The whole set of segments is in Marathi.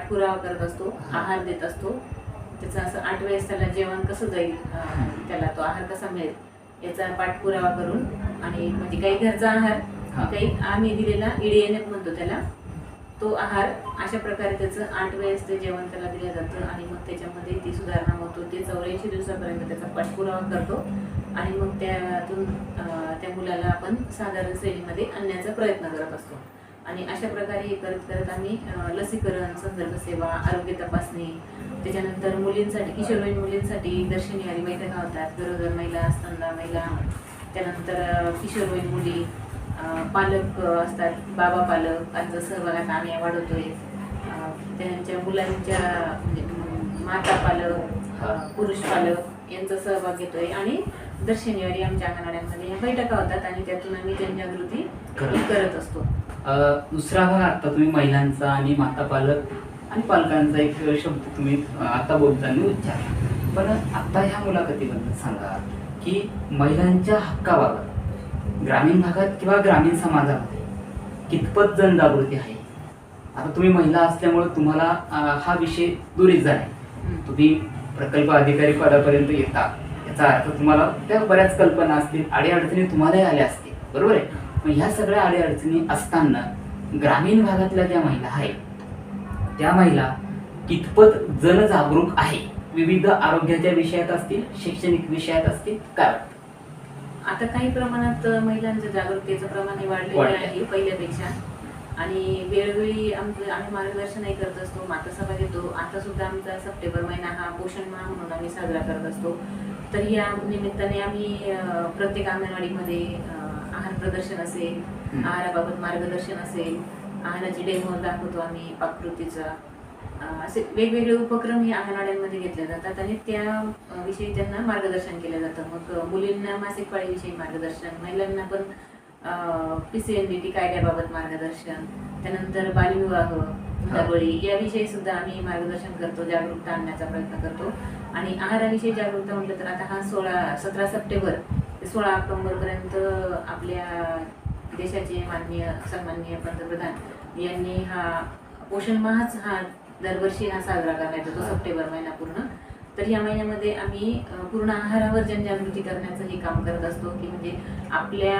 पाठपुरावा करत असतो, आहार देत असतो. त्याचं असं 8 वेळेस त्याला जेवण कसं जाईल, त्याला तो आहार कसा मिळेल याचा पाठपुरावा करून, आणि म्हणजे काही घरचा आहार, काही आम्ही दिलेला EDNF म्हणतो त्याला, तो आहार, अशा प्रकारे त्याचं 8 वेळेस ते जेवण त्याला दिलं जातं. आणि मग त्याच्यामध्ये ती सुधारणा होतो. ते 84 दिवसापर्यंत त्याचा पाठपुरावा करतो आणि मग त्यातून त्या मुलाला आपण साधारण श्रेणीमध्ये आणण्याचा प्रयत्न करत असतो. आणि अशा प्रकारे हे करत करत आम्ही लसीकरण, संदर्भ सेवा, आरोग्य तपासणी, त्याच्यानंतर मुलींसाठी, किशोरवयीन मुलींसाठी दर शनिवारी बैठका होतात. गरोदर महिला, स्तनदा महिला, त्यानंतर किशोरवयीन मुली, पालक असतात, बाबा पालक, यांचा सहभाग आता आम्ही वाढवतोय. त्यांच्या मुलांच्या म्हणजे माता पालक, पुरुष पालक यांचा सहभाग घेतोय. आणि दर शनिवारी आमच्या अंगणवाड्यांमध्ये या बैठका होतात आणि त्यातून आम्ही जनजागृती करत असतो. दुसरा भाग आता तुम्ही महिलांचा आणि माता पालक आणि पालकांचा एक शब्द तुम्ही आता बोलताना उच्चारला, पण आता ह्या मुलाखतीबद्दल सांगा की महिलांच्या हक्काबाबत ग्रामीण भागात किंवा ग्रामीण समाजामध्ये कितपत जनजागृती आहे. आता तुम्ही महिला असल्यामुळे तुम्हाला हा विषय दुरीत झालाय. तुम्ही प्रकल्प अधिकारी पदापर्यंत येता, याचा अर्थ तुम्हाला त्या बऱ्याच कल्पना असतील, अडीअडचणी तुम्हालाही आल्या असतील, बरोबर आहे. पण ह्या सगळ्या अडीअडचणी असताना ग्रामीण भागातल्या ज्या महिला आहेत त्या महिला कितपत जनजागरूक आहे, विविध आरोग्याच्या विषयात असतील, शैक्षणिक विषयात असतील, काय? आता काही प्रमाणात महिलांचं जागरूकतेचं प्रमाण वाढलेलं आहे पहिल्यापेक्षा. आणि वेळोवेळी आम्ही मार्गदर्शनही करत असतो, मातासभा घेतो. आता सुद्धा आमचा सप्टेंबर महिना हा पोषण माह म्हणून आम्ही साजरा करत असतो. तर या निमित्ताने आम्ही प्रत्येक अंगणवाडीमध्ये आहार प्रदर्शन असेल, आहाराबाबत मार्गदर्शन असेल, आहाराची डेमो दाखवतो आम्ही, पाककृतीचा, असे वेगवेगळे उपक्रम हे अंगणवाड्यांमध्ये घेतले जातात आणि त्याविषयी त्यांना मार्गदर्शन केलं जातं. मग मुलींना मासिक पाळीविषयी मार्गदर्शन, महिलांना पण PCNDT कायद्याबाबत मार्गदर्शन, त्यानंतर बालविवाह, हुंडाबळी याविषयी सुद्धा आम्ही मार्गदर्शन करतो, जागरूकता आणण्याचा प्रयत्न करतो. आणि आहाराविषयी जागरूकता म्हटलं तर आता हा 17 सप्टेंबर ते 16 ऑक्टोबरपर्यंत आपल्या देशाचे माननीय सन्माननीय पंतप्रधान यांनी हा पोषण माहच हा दरवर्षी हा साजरा करण्यात येतो, सप्टेंबर महिना पूर्ण. तर या महिन्यामध्ये आम्ही पूर्ण आहारावर जनजागृती करण्याचं हे काम करत असतो की म्हणजे आपल्या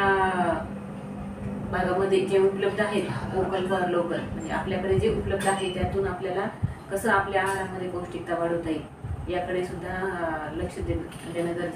भागामध्ये जे उपलब्ध आहेत, वोकल फॉर लोकल, म्हणजे आपल्याकडे जे उपलब्ध आहे त्यातून आपल्याला कसं आपल्या आहारामध्ये पौष्टिकता वाढवता येईल याकडे सुद्धा लक्ष देणं गरजेचं